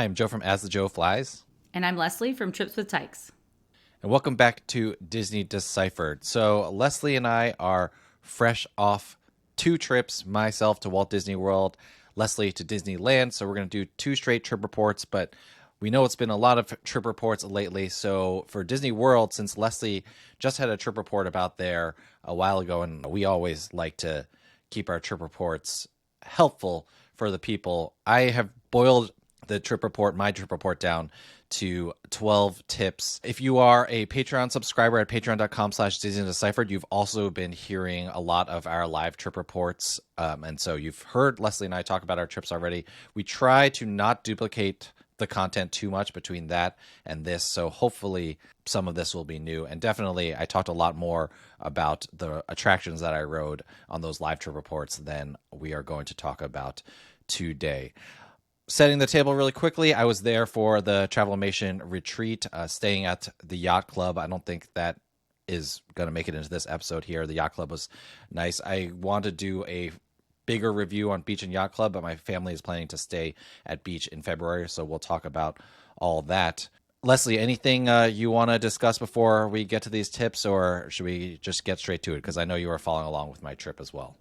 Hi, I'm Joe from As the Joe Flies. And I'm Leslie from Trips with Tykes. And welcome back to Disney Deciphered. So, Leslie and I are fresh off 2 trips, myself to Walt Disney World, Leslie to Disneyland. So, we're going to do 2 straight trip reports, but we know it's been a lot of trip reports lately. So, for Disney World, since Leslie just had a trip report about there a while ago, and we always like to keep our trip reports helpful for the people, I have boiled my trip report down to 12 tips. If you are a Patreon subscriber at patreon.com/DisneyDeciphered, you've also been hearing a lot of our live trip reports. And so you've heard Leslie and I talk about our trips already. We try to not duplicate the content too much between that and this. So hopefully some of this will be new. And definitely I talked a lot more about the attractions that I rode on those live trip reports than we are going to talk about today. Setting the table really quickly, I was there for the Travelmation retreat, staying at the Yacht Club. I don't think that is going to make it into this episode here. The Yacht Club was nice. I want to do a bigger review on Beach and Yacht Club, but my family is planning to stay at Beach in February, so we'll talk about all that. Leslie, anything you want to discuss before we get to these tips, or should we just get straight to it? Because I know you are following along with my trip as well.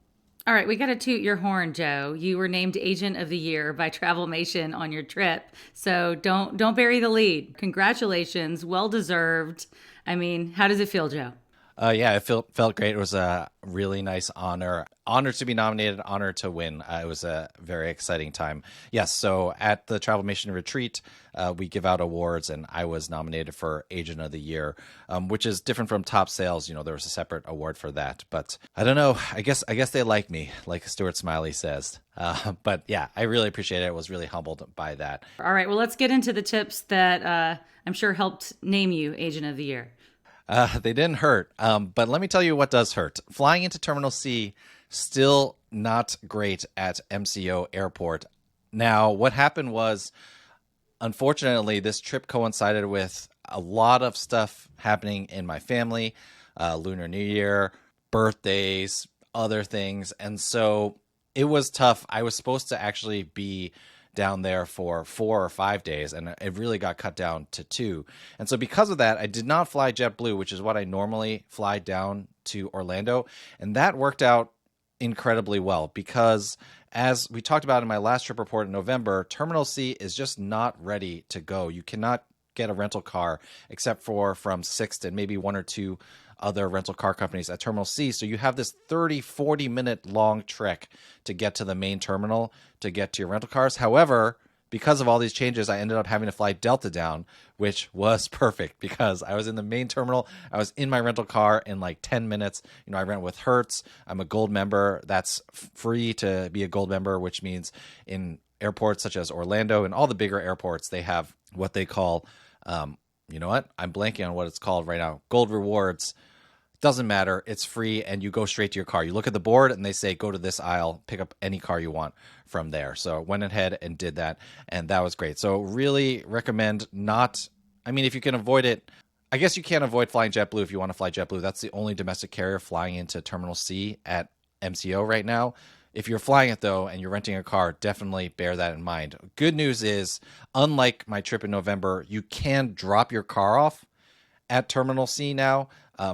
All right, we got to toot your horn, Joe. You were named Agent of the Year by Travelmation on your trip, so don't bury the lead. Congratulations, well deserved. I mean, how does it feel, Joe? Yeah, it felt great. It was a really nice honor. Honor to be nominated, honor to win. It was a very exciting time. Yes, so at the Travelmation retreat, we give out awards, and I was nominated for Agent of the Year, which is different from top sales. You know, there was a separate award for that. But I don't know. I guess they like me, like Stuart Smiley says. But yeah, I really appreciate it. I was really humbled by that. All right, well, let's get into the tips that I'm sure helped name you Agent of the Year. They didn't hurt, but let me tell you what does hurt. Flying into Terminal C, still not great at MCO Airport. Now, what happened was, unfortunately, this trip coincided with a lot of stuff happening in my family, Lunar New Year, birthdays, other things, and so it was tough. I was supposed to actually be down there for 4 or 5 days, and it really got cut down to 2. And so because of that, I did not fly JetBlue, which is what I normally fly down to Orlando. And that worked out incredibly well because, as we talked about in my last trip report in November, Terminal C is just not ready to go. You cannot get a rental car except for from Sixt and maybe 1 or 2 other rental car companies at Terminal C. So you have this 30-40 minute long trek to get to the main terminal to get to your rental cars. However, because of all these changes, I ended up having to fly Delta down, which was perfect because I was in the main terminal. I was in my rental car in like 10 minutes. You know, I rent with Hertz. I'm a gold member. That's free to be a gold member, which means in airports such as Orlando and all the bigger airports, they have what they call, you know what? I'm blanking on what it's called right now. Gold rewards. Doesn't matter. It's free, and you go straight to your car. You look at the board, and they say, go to this aisle, pick up any car you want from there. So I went ahead and did that, and that was great. So really recommend not – I mean, if you can avoid it – I guess you can't avoid flying JetBlue if you want to fly JetBlue. That's the only domestic carrier flying into Terminal C at MCO right now. If you're flying it, though, and you're renting a car, definitely bear that in mind. Good news is, unlike my trip in November, you can drop your car off at Terminal C now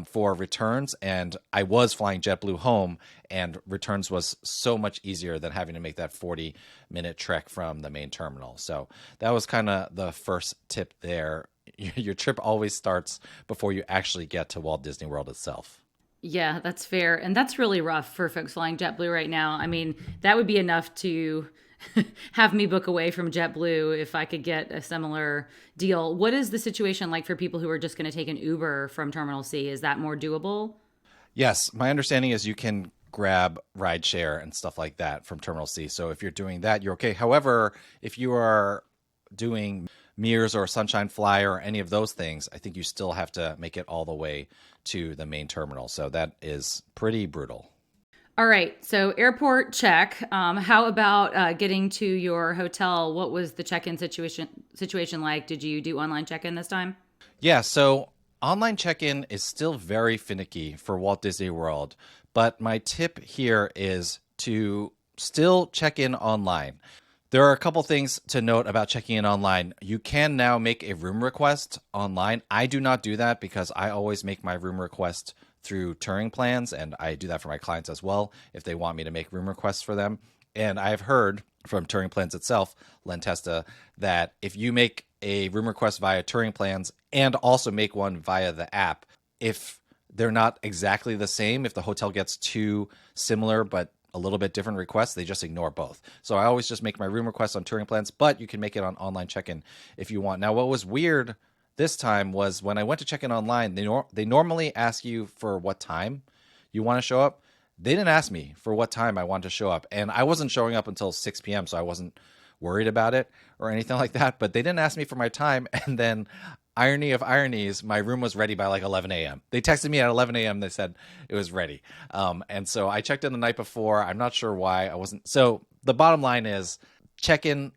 for returns, and I was flying JetBlue home, and returns was so much easier than having to make that 40-minute trek from the main terminal. So that was kind of the first tip there. Your trip always starts before you actually get to Walt Disney World itself. Yeah, that's fair. And that's really rough for folks flying JetBlue right now. I mean, that would be enough to have me book away from JetBlue if I could get a similar deal. What is the situation like for people who are just going to take an Uber from Terminal C? Is that more doable? Yes, my understanding is you can grab rideshare and stuff like that from Terminal C. So if you're doing that, you're okay. However, if you are doing Mears or Sunshine Flyer or any of those things, I think you still have to make it all the way to the main terminal. So that is pretty brutal. All right. So airport check. How about getting to your hotel? What was the check-in situation like? Did you do online check-in this time? Yeah. So online check-in is still very finicky for Walt Disney World. But my tip here is to still check in online. There are a couple things to note about checking in online. You can now make a room request online. I do not do that because I always make my room request through Turing plans, and I do that for my clients as well if they want me to make room requests for them. And I've heard from Turing plans itself, Lentesta, that if you make a room request via Turing plans and also make one via the app, if they're not exactly the same, if the hotel gets too similar but a little bit different requests, they just ignore both. So I always just make my room requests on Turing plans, but you can make it on online check-in if you want. Now, what was weird this time was when I went to check in online, they normally ask you for what time you want to show up. They didn't ask me for what time I wanted to show up, and I wasn't showing up until 6 p.m., so I wasn't worried about it or anything like that, but they didn't ask me for my time, and then irony of ironies, my room was ready by like 11 a.m. They texted me at 11 a.m. They said it was ready. And so I checked in the night before. I'm not sure why I wasn't. So the bottom line is check in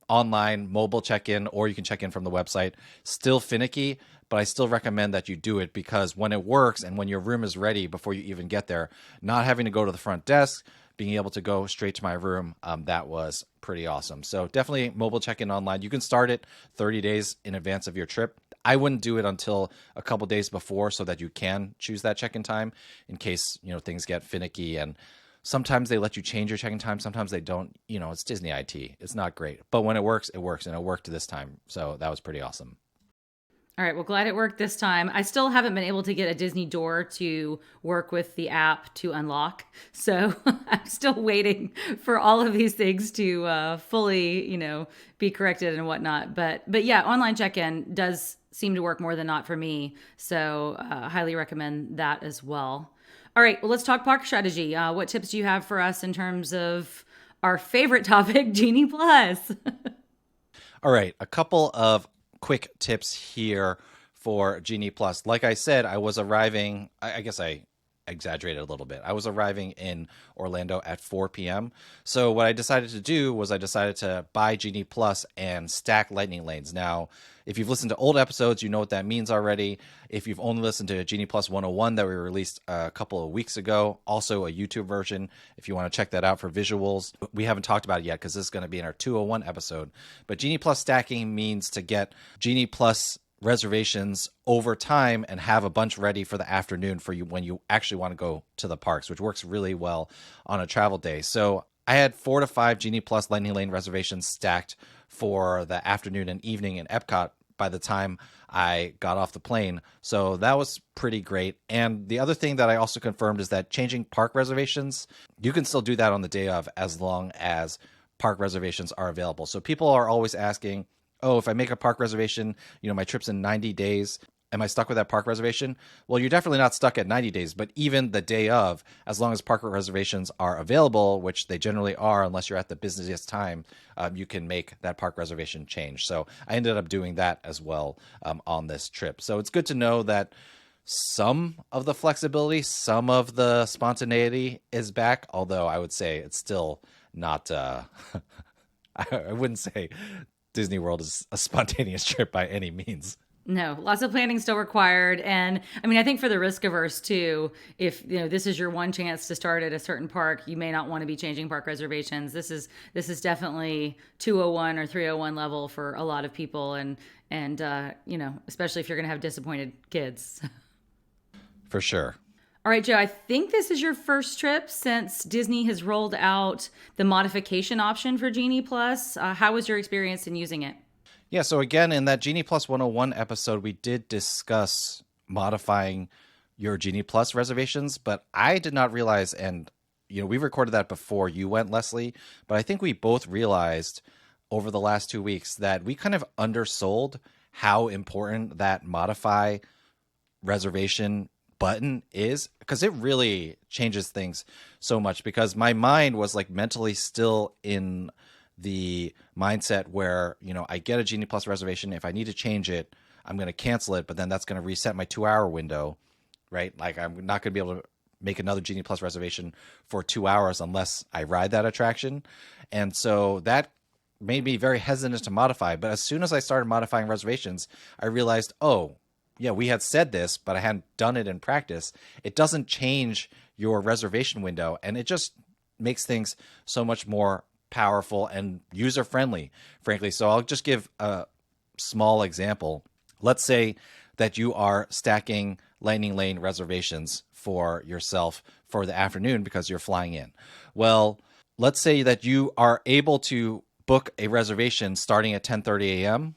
online, mobile check in, or you can check in from the website. Still finicky, but I still recommend that you do it because when it works and when your room is ready before you even get there, not having to go to the front desk, being able to go straight to my room, that was pretty awesome. So definitely mobile check-in online. You can start it 30 days in advance of your trip. I wouldn't do it until a couple days before so that you can choose that check-in time in case, things get finicky. And sometimes they let you change your check-in time. Sometimes they don't. It's Disney IT. It's not great. But when it works, it works. And it worked this time. So that was pretty awesome. All right. Well, glad it worked this time. I still haven't been able to get a Disney door to work with the app to unlock. So I'm still waiting for all of these things to fully, be corrected and whatnot. But yeah, online check-in does seem to work more than not for me. So highly recommend that as well. All right. Well, let's talk park strategy. What tips do you have for us in terms of our favorite topic, Genie Plus? All right. A couple of quick tips here for Genie Plus. Like I said, I was arriving, I guess I exaggerated a little bit. I was arriving in Orlando at 4 p.m. So what I decided to do was I decided to buy Genie Plus and stack lightning lanes. Now, if you've listened to old episodes, you know what that means already. If you've only listened to Genie Plus 101 that we released a couple of weeks ago, also a YouTube version, if you want to check that out for visuals. We haven't talked about it yet because this is going to be in our 201 episode. But Genie Plus stacking means to get Genie Plus reservations over time and have a bunch ready for the afternoon for you when you actually want to go to the parks, which works really well on a travel day. So I had 4 to 5 Genie Plus Lightning Lane reservations stacked for the afternoon and evening in Epcot by the time I got off the plane. So that was pretty great. And the other thing that I also confirmed is that changing park reservations, you can still do that on the day of as long as park reservations are available. So people are always asking, oh, if I make a park reservation, my trip's in 90 days. Am I stuck with that park reservation? Well, you're definitely not stuck at 90 days, but even the day of, as long as park reservations are available, which they generally are unless you're at the busiest time, you can make that park reservation change. So I ended up doing that as well on this trip. So it's good to know that some of the flexibility, some of the spontaneity is back, although I would say it's still not, I wouldn't say Disney World is a spontaneous trip by any means. No, lots of planning still required. And I think for the risk averse too, if this is your one chance to start at a certain park, you may not want to be changing park reservations. This is definitely 201 or 301 level for a lot of people, and especially if you're going to have disappointed kids. For sure. All right, Joe, I think this is your first trip since Disney has rolled out the modification option for Genie Plus. How was your experience in using it? Yeah, so again, in that Genie Plus 101 episode, we did discuss modifying your Genie Plus reservations, but I did not realize, and we recorded that before you went, Leslie, but I think we both realized over the last 2 weeks that we kind of undersold how important that modify reservation button is, because it really changes things so much, because my mind was like mentally still in the mindset where, I get a Genie Plus reservation. If I need to change it, I'm going to cancel it, but then that's going to reset my 2-hour window, right? Like I'm not going to be able to make another Genie Plus reservation for 2 hours unless I ride that attraction. And so that made me very hesitant to modify. But as soon as I started modifying reservations, I realized, oh, yeah, we had said this, but I hadn't done it in practice. It doesn't change your reservation window, and it just makes things so much more powerful and user friendly, frankly. So I'll just give a small example. Let's say that you are stacking Lightning Lane reservations for yourself for the afternoon because you're flying in. Well, let's say that you are able to book a reservation starting at 10:30 a.m.,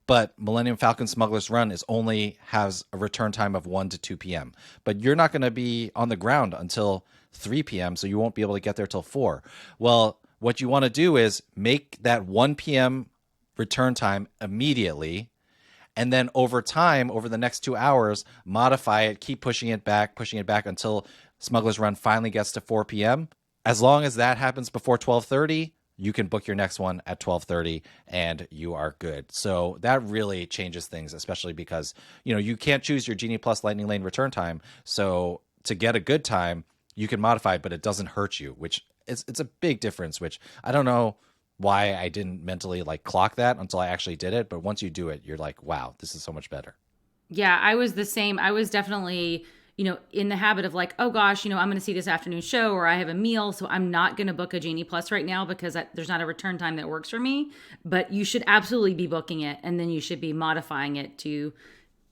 but Millennium Falcon Smuggler's Run has a return time of 1 to 2 p.m. But you're not going to be on the ground until 3 p.m., so you won't be able to get there till 4. Well, what you want to do is make that 1 p.m. return time immediately, and then over time, over the next 2 hours, modify it, keep pushing it back until Smuggler's Run finally gets to 4 p.m. As long as that happens before 12:30, you can book your next one at 12:30 and you are good. So that really changes things, especially because, you can't choose your Genie Plus Lightning Lane return time. So to get a good time, you can modify it, but it doesn't hurt you, which it's a big difference, which I don't know why I didn't mentally clock that until I actually did it. But once you do it, you're like, wow, this is so much better. Yeah, I was the same. I was definitely, in the habit of oh gosh, I'm going to see this afternoon show or I have a meal. So I'm not going to book a Genie Plus right now because there's not a return time that works for me. But you should absolutely be booking it. And then you should be modifying it to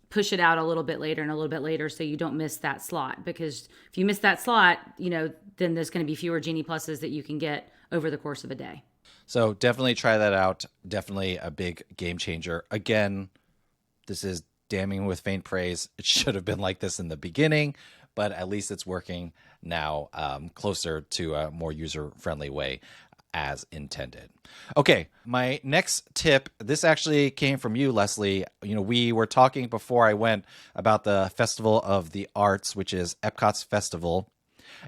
push it out a little bit later and a little bit later so you don't miss that slot. Because if you miss that slot, then there's going to be fewer Genie Pluses that you can get over the course of a day. So definitely try that out. Definitely a big game changer. Again, this is damning with faint praise. It should have been like this in the beginning, but at least it's working now, closer to a more user-friendly way as intended. Okay, my next tip, this actually came from you, Leslie. We were talking before I went about the Festival of the Arts, which is Epcot's festival,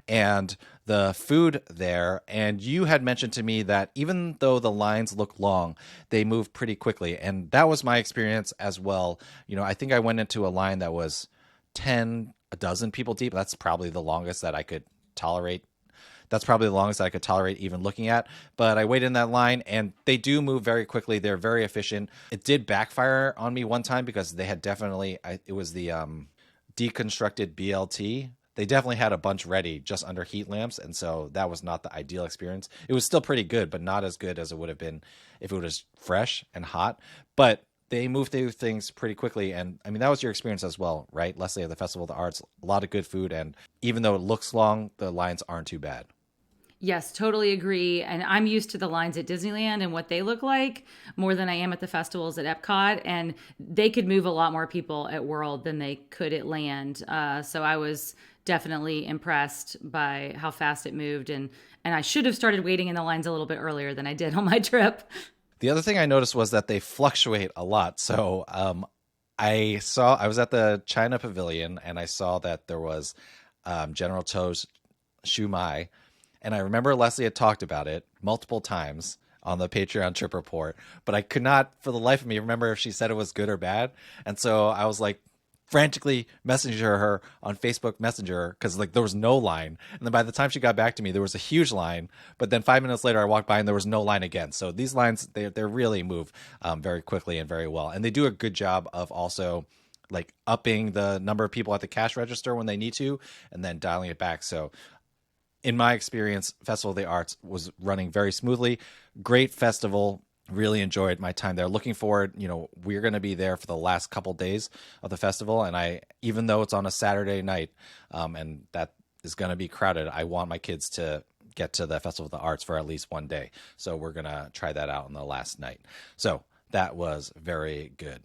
and the food there. And you had mentioned to me that even though the lines look long, they move pretty quickly. And that was my experience as well. I think I went into a line that was a dozen people deep. That's probably the longest that I could tolerate. Even looking at. But I waited in that line, and they do move very quickly. They're very efficient. It did backfire on me one time because they had it was the deconstructed BLT. They definitely had a bunch ready just under heat lamps, and so that was not the ideal experience. It was still pretty good, but not as good as it would have been if it was fresh and hot. But they move through things pretty quickly, and I mean, that was your experience as well, right, Leslie, at the Festival of the Arts? A lot of good food, and even though it looks long, the lines aren't too bad. Yes, totally agree. And I'm used to the lines at Disneyland and what they look like more than I am at the festivals at Epcot. And they could move a lot more people at World than they could at Land. So I was definitely impressed by how fast it moved. And I should have started waiting in the lines a little bit earlier than I did on my trip. The other thing I noticed was that they fluctuate a lot. So I was at the China Pavilion, and I saw that there was General Tso's Shumai. And I remember Leslie had talked about it multiple times on the Patreon trip report, but I could not for the life of me remember if she said it was good or bad. And so I was frantically messaging her on Facebook Messenger because there was no line. And then by the time she got back to me, there was a huge line. But then 5 minutes later, I walked by and there was no line again. So these lines, they really move very quickly and very well. And they do a good job of also upping the number of people at the cash register when they need to, and then dialing it back. So in my experience, Festival of the Arts was running very smoothly. Great festival. Really enjoyed my time there. Looking forward, we're going to be there for the last couple days of the festival. And even though it's on a Saturday night, and that is going to be crowded, I want my kids to get to the Festival of the Arts for at least one day. So we're going to try that out on the last night. So that was very good.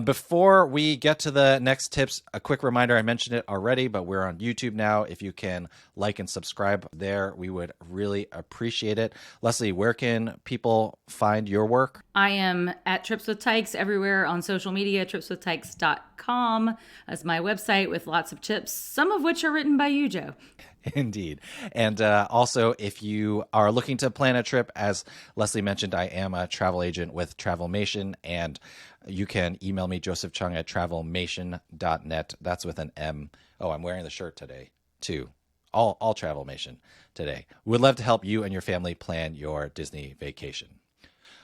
Before we get to the next tips, a quick reminder, I mentioned it already, but we're on YouTube now. If you can like and subscribe there, we would really appreciate it. Leslie, where can people find your work? I am at Trips with Tykes everywhere on social media. Tripswithtykes.com as my website with lots of tips, some of which are written by you, Joe. Indeed. And also, if you are looking to plan a trip, as Leslie mentioned, I am a travel agent with Travelmation, and you can email me, josephcheung at travelmation.net. That's with an M. Oh, I'm wearing the shirt today, too. All Travelmation today. We'd love to help you and your family plan your Disney vacation.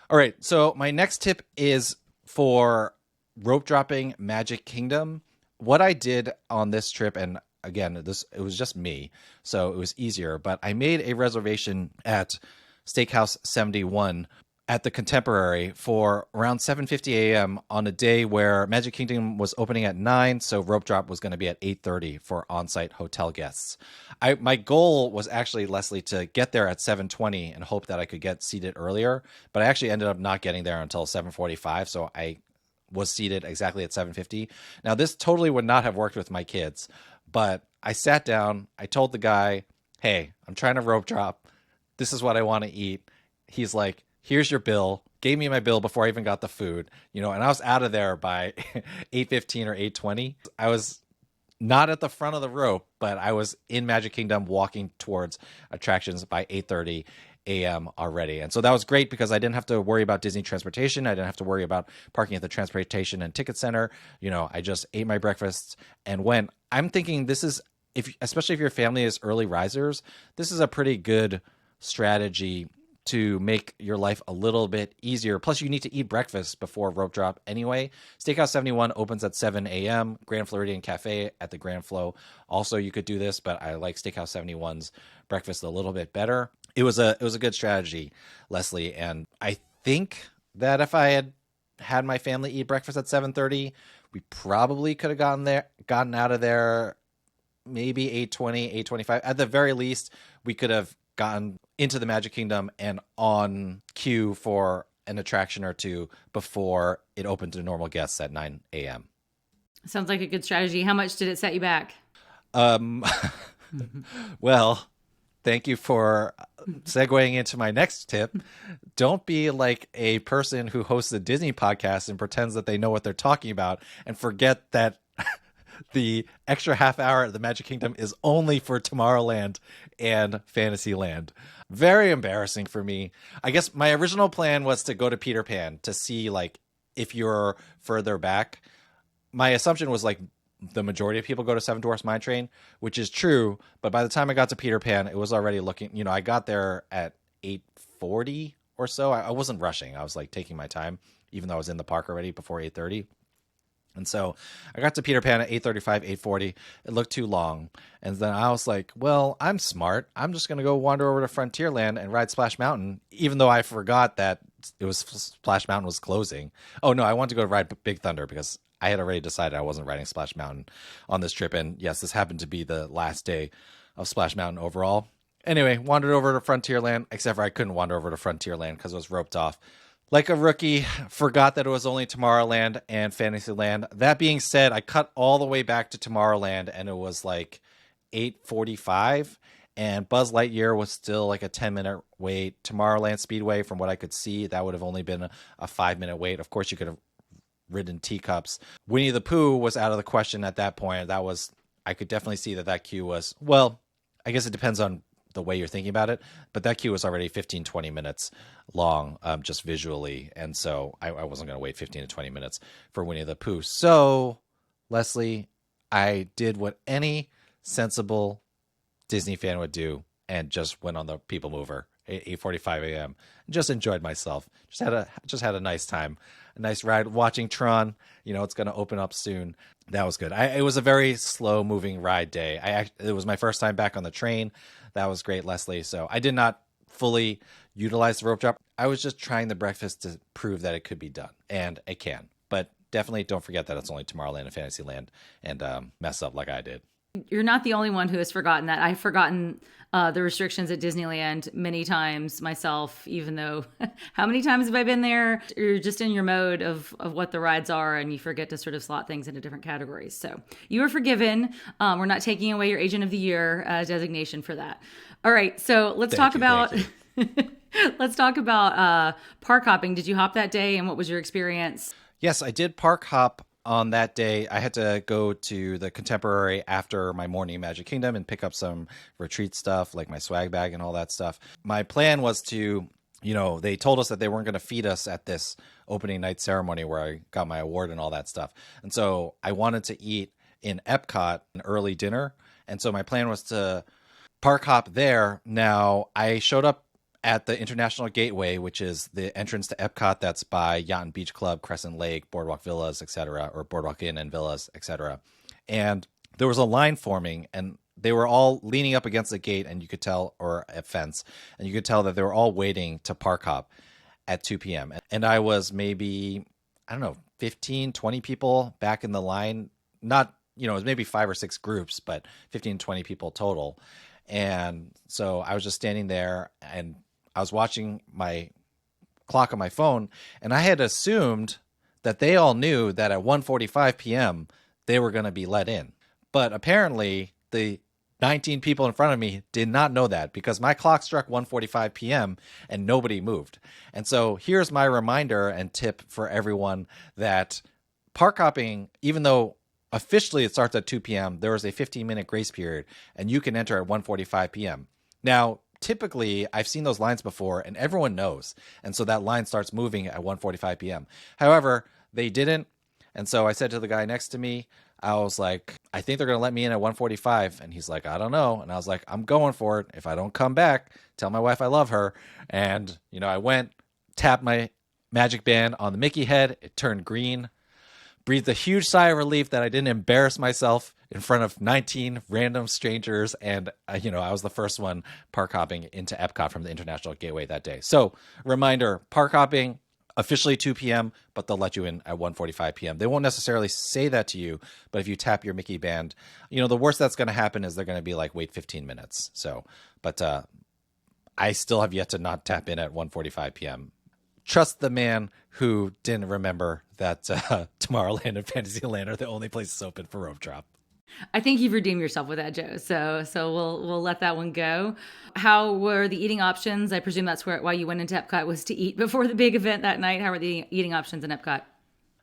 All right, so my next tip is for rope dropping Magic Kingdom. What I did on this trip, and again, it was just me, so it was easier. But I made a reservation at Steakhouse 71 at the Contemporary for around 7:50 a.m. on a day where Magic Kingdom was opening at 9, so rope drop was going to be at 8:30 for on-site hotel guests. My goal was actually, Leslie, to get there at 7:20 and hope that I could get seated earlier, but I actually ended up not getting there until 7:45, so I was seated exactly at 7:50. Now, this totally would not have worked with my kids, but I sat down, I told the guy, hey, I'm trying to rope drop. This is what I want to eat. He's like, here's your bill. Gave me my bill before I even got the food, and I was out of there by 8:15 or 8:20. I was not at the front of the rope, but I was in Magic Kingdom walking towards attractions by 8:30 a.m. already. And so that was great because I didn't have to worry about Disney transportation. I didn't have to worry about parking at the transportation and ticket center. I just ate my breakfast and went. I'm thinking this is, especially if your family is early risers, this is a pretty good strategy to make your life a little bit easier. Plus, you need to eat breakfast before rope drop anyway. Steakhouse 71 opens at 7 a.m. Grand Floridian Cafe at the Grand Flo. Also, you could do this, but I like Steakhouse 71's breakfast a little bit better. It was a good strategy, Leslie, and I think that if I had my family eat breakfast at 7:30, we probably could have gotten out of there maybe 8:20, 8:25. At the very least, we could have gotten into the Magic Kingdom and on queue for an attraction or two before it opened to normal guests at 9 a.m. Sounds like a good strategy. How much did it set you back? Well, thank you for segueing into my next tip. Don't be like a person who hosts a Disney podcast and pretends that they know what they're talking about and forget that the extra half hour at the Magic Kingdom is only for Tomorrowland and Fantasyland. Very embarrassing for me. I guess my original plan was to go to Peter Pan to see, like, if you're further back. My assumption was, like, the majority of people go to Seven Dwarfs Mine Train, which is true. But by the time I got to Peter Pan, it was already looking, I got there at 8:40 or so. I wasn't rushing. I was, like, taking my time, even though I was in the park already before 8:30. And so I got to Peter Pan at 8:35, 8:40. It looked too long. And then I was like, well, I'm smart. I'm just going to go wander over to Frontierland and ride Splash Mountain, even though I forgot that Splash Mountain was closing. Oh, no, I wanted to go ride Big Thunder because I had already decided I wasn't riding Splash Mountain on this trip. And yes, this happened to be the last day of Splash Mountain overall. Anyway, wandered over to Frontierland, except for I couldn't wander over to Frontierland because it was roped off. Like a rookie, forgot that it was only Tomorrowland and Fantasyland. That being said, I cut all the way back to Tomorrowland and it was like 8:45 and Buzz Lightyear was still like a 10-minute wait. Tomorrowland Speedway, from what I could see, that would have only been a 5-minute wait. Of course, you could have ridden teacups. Winnie the Pooh was out of the question at that point. I could definitely see that queue was, well, I guess it depends on the way you're thinking about it, but that queue was already 15-20 minutes long, just visually, and so I wasn't going to wait 15 to 20 minutes for Winnie the Pooh. So, Leslie, I did what any sensible Disney fan would do and just went on the People Mover at 8:45 a.m. and just enjoyed myself. Just had a nice time, a nice ride watching Tron. It's going to open up soon. That was good. It was a very slow moving ride day. It was my first time back on the train. That was great, Leslie. So I did not fully utilize the rope drop. I was just trying the breakfast to prove that it could be done, and it can. But definitely don't forget that it's only Tomorrowland and Fantasyland and mess up like I did. You're not the only one who has forgotten that. I've forgotten the restrictions at Disneyland many times myself, even though how many times have I been there? You're just in your mode of what the rides are and you forget to sort of slot things into different categories. So you are forgiven. We're not taking away your Agent of the Year designation for that. All right. So let's talk about park hopping. Did you hop that day and what was your experience? Yes, I did park hop on that day. I had to go to the Contemporary after my morning Magic Kingdom and pick up some retreat stuff like my swag bag and all that stuff. My plan was to, they told us that they weren't going to feed us at this opening night ceremony where I got my award and all that stuff. And so I wanted to eat in Epcot an early dinner. And so my plan was to park hop there. Now, I showed up at the International Gateway, which is the entrance to Epcot that's by Yacht and Beach Club, Crescent Lake, Boardwalk Villas, etc., or Boardwalk Inn and Villas, etc. And there was a line forming, and they were all leaning up against the gate, and you could tell, or a fence, and you could tell that they were all waiting to park hop at 2 p.m. And I was maybe, I don't know, 15, 20 people back in the line. Not, it was maybe 5 or 6 groups, but 15, 20 people total. And so I was just standing there, and I was watching my clock on my phone, and I had assumed that they all knew that at 1:45 p.m. they were going to be let in. But apparently the 19 people in front of me did not know that, because my clock struck 1:45 p.m. and nobody moved. And so here's my reminder and tip for everyone that park hopping, even though officially it starts at 2 p.m., there is a 15-minute grace period, and you can enter at 1:45 p.m. Now, typically, I've seen those lines before, and everyone knows. And so that line starts moving at 1:45 p.m. However, they didn't. And so I said to the guy next to me, I was like, I think they're going to let me in at 1:45. And he's like, I don't know. And I was like, I'm going for it. If I don't come back, tell my wife I love her. And, I went, tapped my magic band on the Mickey head. It turned green. Breathed a huge sigh of relief that I didn't embarrass myself in front of 19 random strangers. And, I was the first one park hopping into Epcot from the International Gateway that day. So, reminder, park hopping, officially 2 p.m., but they'll let you in at 1:45 p.m. They won't necessarily say that to you, but if you tap your Mickey band, the worst that's going to happen is they're going to be like, wait 15 minutes. So, but I still have yet to not tap in at 1:45 p.m. Trust the man who didn't remember that Tomorrowland and Fantasyland are the only places open for rope drop. I think you've redeemed yourself with that, Joe. So we'll let that one go. How were the eating options? I presume that's why you went into Epcot, was to eat before the big event that night. How were the eating options in Epcot?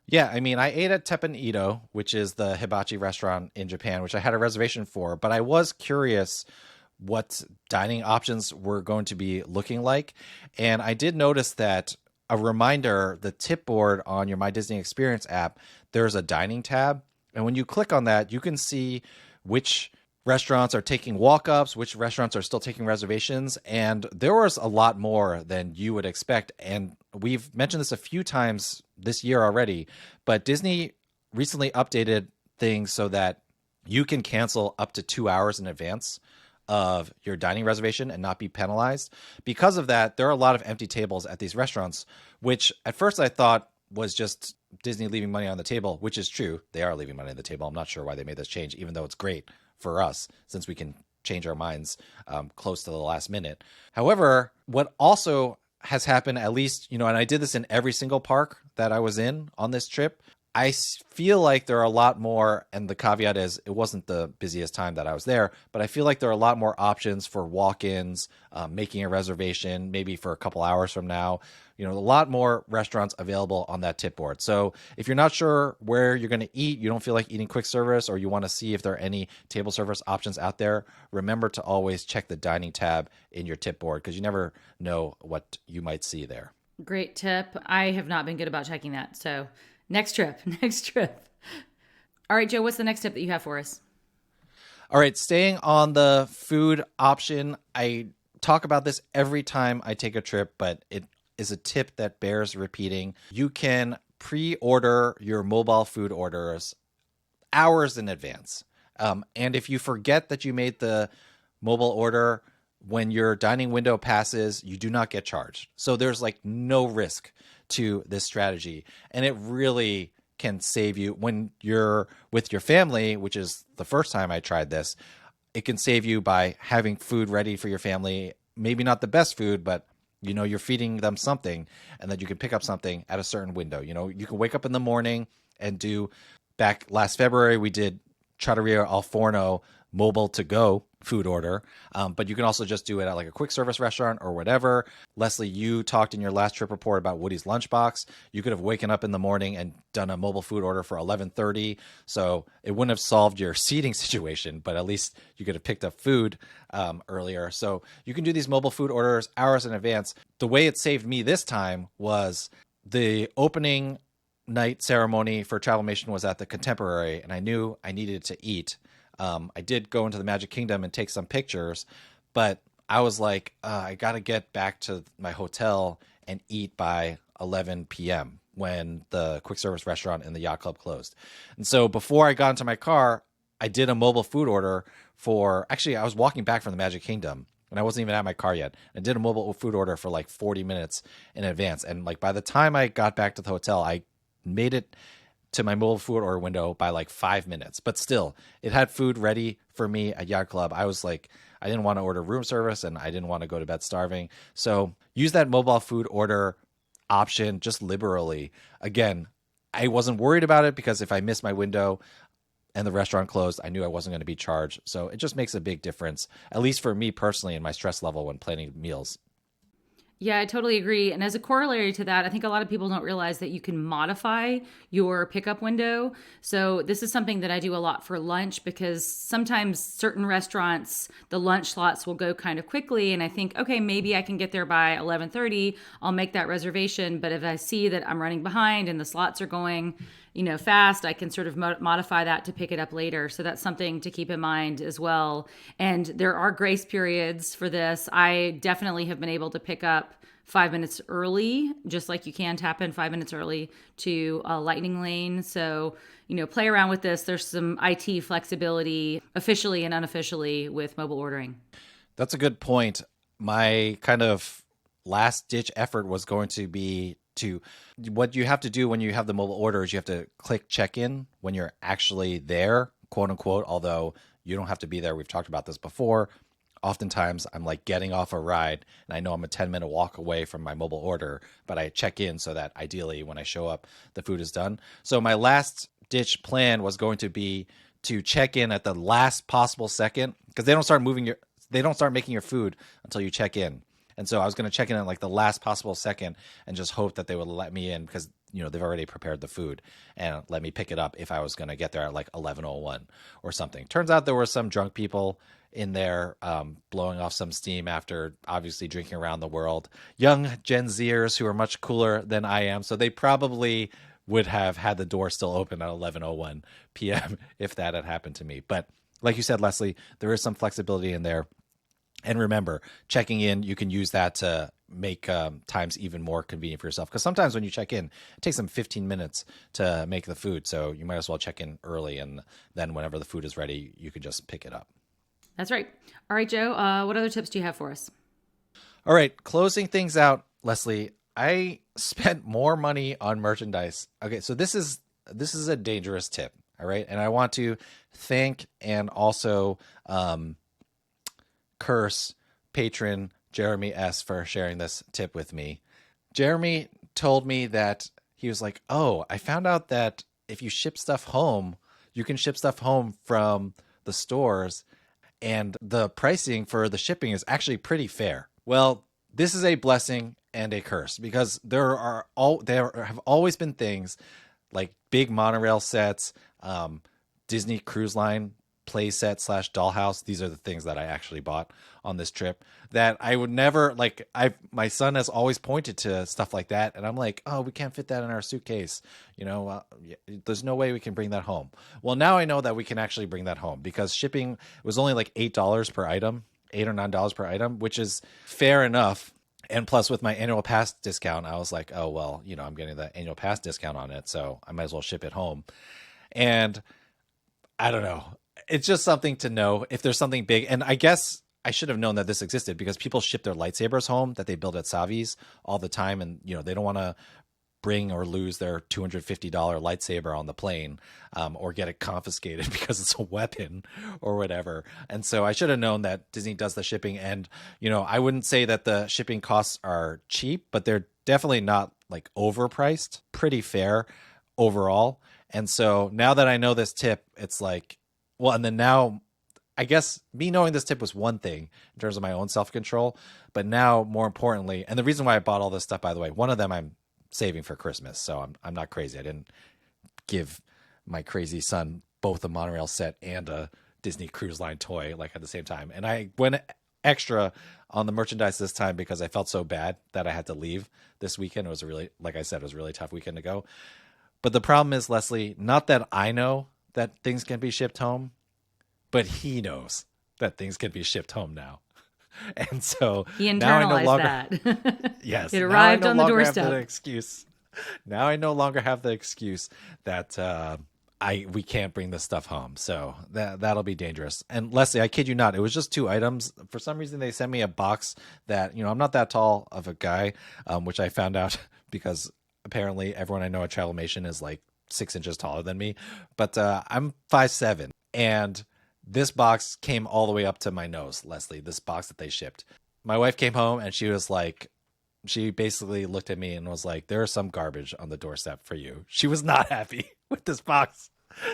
Yeah, I ate at Teppan Edo, which is the hibachi restaurant in Japan, which I had a reservation for. But I was curious what dining options were going to be looking like. And I did notice that a reminder, the tip board on your My Disney Experience app, there's a dining tab. And when you click on that, you can see which restaurants are taking walk-ups, which restaurants are still taking reservations. And there was a lot more than you would expect. And we've mentioned this a few times this year already, but Disney recently updated things so that you can cancel up to 2 hours in advance of your dining reservation and not be penalized. Because of that, there are a lot of empty tables at these restaurants, which at first I thought was just Disney leaving money on the table, which is true. They are leaving money on the table. I'm not sure why they made this change, even though it's great for us since we can change our minds close to the last minute. However, what also has happened, at least, and I did this in every single park that I was in on this trip, I feel like there are a lot more, and the caveat is it wasn't the busiest time that I was there, but I feel like there are a lot more options for walk-ins, making a reservation, maybe for a couple hours from now. A lot more restaurants available on that tip board. So if you're not sure where you're going to eat, you don't feel like eating quick service, or you want to see if there are any table service options out there, remember to always check the dining tab in your tip board, because you never know what you might see there. Great tip. I have not been good about checking that. So next trip. All right, Joe, what's the next tip that you have for us? All right, staying on the food option, I talk about this every time I take a trip, but it is a tip that bears repeating. You can pre-order your mobile food orders hours in advance. And if you forget that you made the mobile order, when your dining window passes, you do not get charged. So there's no risk to this strategy. And it really can save you when you're with your family, which is the first time I tried this. It can save you by having food ready for your family. Maybe not the best food, but you're feeding them something, and then you can pick up something at a certain window. You can wake up in the morning and do, back last February, we did Trattoria Al Forno mobile to go food order. But you can also just do it at a quick service restaurant or whatever. Leslie, you talked in your last trip report about Woody's Lunchbox. You could have waken up in the morning and done a mobile food order for 11:30. So it wouldn't have solved your seating situation, but at least you could have picked up food earlier. So you can do these mobile food orders hours in advance. The way it saved me this time was the opening night ceremony for Travelmation was at the Contemporary, and I knew I needed to eat. I did go into the Magic Kingdom and take some pictures, but I was like, I got to get back to my hotel and eat by 11 p.m. when the quick service restaurant and the yacht club closed. And so before I got into my car, I did a mobile food order for, actually, I was walking back from the Magic Kingdom and I wasn't even at my car yet. I did a mobile food order for like 40 minutes in advance. And like by the time I got back to the hotel, I made it to my mobile food order window by like 5 minutes. But still, it had food ready for me at Yacht Club. I was like, I didn't want to order room service and I didn't want to go to bed starving. So use that mobile food order option just liberally. Again, I wasn't worried about it because if I missed my window and the restaurant closed, I knew I wasn't going to be charged. So it just makes a big difference, at least for me personally, in my stress level when planning meals. Yeah, I totally agree. And as a corollary to that, I think a lot of people don't realize that you can modify your pickup window. So this is something that I do a lot for lunch because sometimes certain restaurants, the lunch slots will go kind of quickly. And I think, okay, maybe I can get there by 11:30. I'll make that reservation. But if I see that I'm running behind and the slots are going, fast, I can sort of modify that to pick it up later. So that's something to keep in mind as well. And there are grace periods for this. I definitely have been able to pick up 5 minutes early, just like you can tap in 5 minutes early to a lightning lane. So, play around with this. There's some IT flexibility officially and unofficially with mobile ordering. That's a good point. My kind of last ditch effort was going to be to what you have to do when you have the mobile order is you have to click check in when you're actually there, quote unquote, although you don't have to be there. We've talked about this before. Oftentimes I'm like getting off a ride and I know I'm a 10-minute walk away from my mobile order, but I check in so that ideally when I show up, the food is done. So my last ditch plan was going to be to check in at the last possible second because they don't start making your food until you check in. And so I was going to check in at like the last possible second and just hope that they would let me in because, they've already prepared the food and let me pick it up if I was going to get there at like 11:01 or something. Turns out there were some drunk people in there blowing off some steam after obviously drinking around the world. Young Gen Zers who are much cooler than I am. So they probably would have had the door still open at 11:01 p.m. if that had happened to me. But like you said, Leslie, there is some flexibility in there. And remember, checking in, you can use that to make times even more convenient for yourself. Because sometimes when you check in, it takes them 15 minutes to make the food. So you might as well check in early. And then whenever the food is ready, you can just pick it up. That's right. All right, Joe, what other tips do you have for us? All right. Closing things out, Leslie, I spent more money on merchandise. Okay. So this is a dangerous tip. All right. And I want to thank and also curse patron Jeremy S. for sharing this tip with me. Jeremy told me that he was like, oh, I found out that if you ship stuff home, you can ship stuff home from the stores and the pricing for the shipping is actually pretty fair. Well, this is a blessing and a curse because there have always been things like big monorail sets, Disney Cruise Line play set / dollhouse. These are the things that I actually bought on this trip that I would never like. My son has always pointed to stuff like that. And I'm like, oh, we can't fit that in our suitcase. There's no way we can bring that home. Well, now I know that we can actually bring that home because shipping was only like $8 per item, $8 or $9 per item, which is fair enough. And plus with my annual pass discount, I was like, oh, well, I'm getting the annual pass discount on it. So I might as well ship it home. And I don't know. It's just something to know if there's something big. And I guess I should have known that this existed because people ship their lightsabers home that they build at Savi's all the time. And, they don't want to bring or lose their $250 lightsaber on the plane or get it confiscated because it's a weapon or whatever. And so I should have known that Disney does the shipping. And, I wouldn't say that the shipping costs are cheap, but they're definitely not like overpriced, pretty fair overall. And so now that I know this tip, it's like, well, and then now I guess me knowing this tip was one thing in terms of my own self-control, but now more importantly, and the reason why I bought all this stuff, by the way, one of them I'm saving for Christmas. So I'm not crazy. I didn't give my crazy son both a monorail set and a Disney Cruise Line toy like at the same time. And I went extra on the merchandise this time because I felt so bad that I had to leave this weekend. It was like I said, it was a really tough weekend to go. But the problem is, Leslie, not that I know that things can be shipped home, but he knows that things can be shipped home now. And so he internalized now I no longer, that. Yes. It arrived on the Have doorstep. the excuse. Now I no longer have the excuse that we can't bring this stuff home. So that'll be dangerous. And Leslie, I kid you not, it was just 2 items. For some reason, they sent me a box that, I'm not that tall of a guy, which I found out because apparently everyone I know at Travelmation is like 6 inches taller than me. But I'm 5'7", and this box came all the way up to my nose, Leslie, this box that they shipped. My wife came home and she was like, she basically looked at me and was like, "There is some garbage on the doorstep for you." She was not happy with this box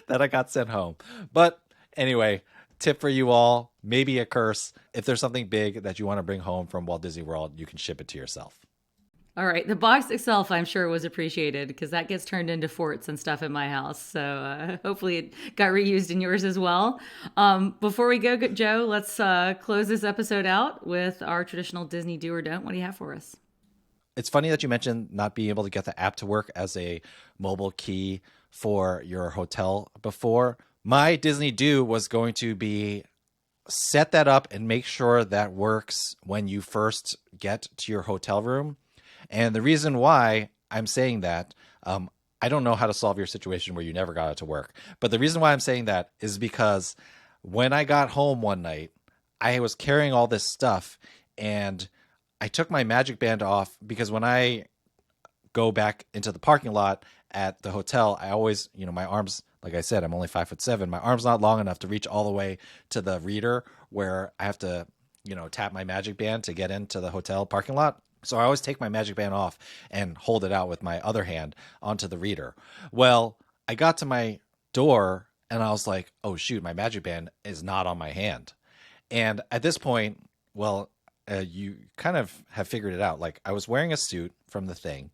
that I got sent home. But anyway, tip for you all, maybe a curse. If there's something big that you want to bring home from Walt Disney World, you can ship it to yourself. All right. The box itself, I'm sure, was appreciated because that gets turned into forts and stuff in my house. So hopefully it got reused in yours as well. Before we go, Joe, let's close this episode out with our traditional Disney do or don't. What do you have for us? It's funny that you mentioned not being able to get the app to work as a mobile key for your hotel before. My Disney do was going to be set that up and make sure that works when you first get to your hotel room. And the reason why I'm saying that, I don't know how to solve your situation where you never got it to work. But the reason why I'm saying that is because when I got home one night, I was carrying all this stuff and I took my Magic Band off because when I go back into the parking lot at the hotel, I always, my arms, like I said, I'm only 5'7". My arm's not long enough to reach all the way to the reader where I have to, tap my Magic Band to get into the hotel parking lot. So I always take my Magic Band off and hold it out with my other hand onto the reader. Well, I got to my door and I was like, oh shoot, my Magic Band is not on my hand. And at this point, well, you kind of have figured it out. Like I was wearing a suit from the thing.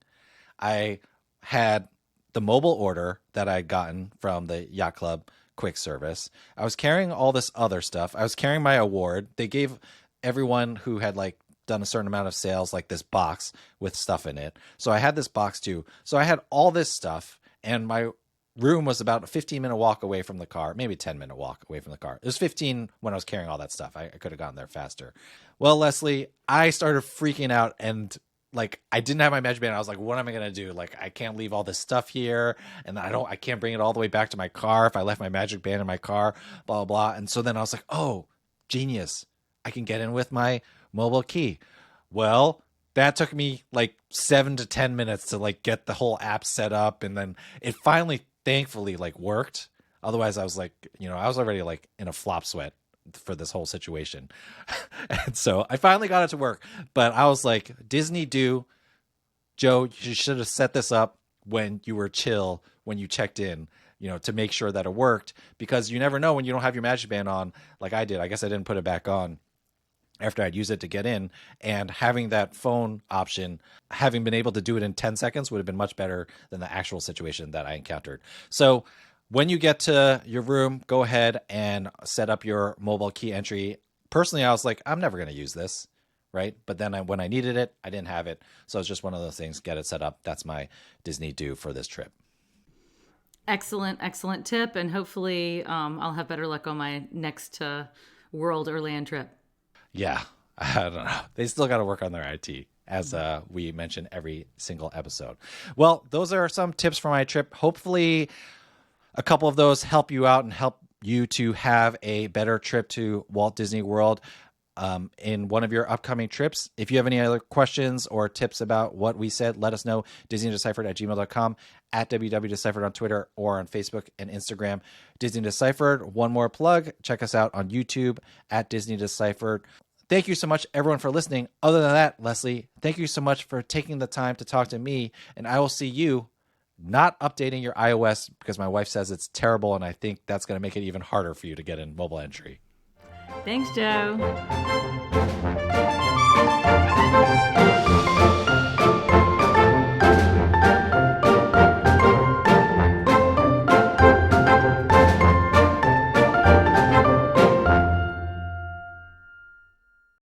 I had the mobile order that I'd gotten from the Yacht Club quick service. I was carrying all this other stuff. I was carrying my award. They gave everyone who had like done a certain amount of sales like this box with stuff in it. So I had this box too. So I had all this stuff and my room was about a 15-minute walk away from the car, maybe 10-minute walk away from the car. It was 15 when I was carrying all that stuff. I could have gotten there faster. Well, Leslie, I started freaking out and like I didn't have my Magic Band. I was like, what am I going to do? Like I can't leave all this stuff here and I can't bring it all the way back to my car if I left my Magic Band in my car, blah, blah, blah. And so then I was like, oh, genius. I can get in with my mobile key. Well, that took me like 7 to 10 minutes to like get the whole app set up. And then it finally, thankfully, like worked. Otherwise I was like, I was already like in a flop sweat for this whole situation. And so I finally got it to work, but I was like, Disney do, Joe, you should have set this up when you were chill, when you checked in, to make sure that it worked, because you never know when you don't have your Magic Band on like I did. I guess I didn't put it back on after I'd use it to get in, and having that phone option, having been able to do it in 10 seconds would have been much better than the actual situation that I encountered. So when you get to your room, go ahead and set up your mobile key entry. Personally, I was like, I'm never going to use this, right? But then when I needed it, I didn't have it. So it's just one of those things, get it set up. That's my Disney do for this trip. Excellent tip. And hopefully I'll have better luck on my next World or Land trip. Yeah, I don't know. They still got to work on their IT, as we mention every single episode. Well, those are some tips for my trip. Hopefully, a couple of those help you out and help you to have a better trip to Walt Disney World in one of your upcoming trips. If you have any other questions or tips about what we said, let us know. DisneyDeciphered@gmail.com, at WWDeciphered on Twitter or on Facebook and Instagram. Disney Deciphered. One more plug. Check us out on YouTube at Disney Deciphered. Thank you so much, everyone, for listening. Other than that, Leslie, thank you so much for taking the time to talk to me, and I will see you not updating your iOS because my wife says it's terrible, and I think that's going to make it even harder for you to get in mobile entry. Thanks, Joe.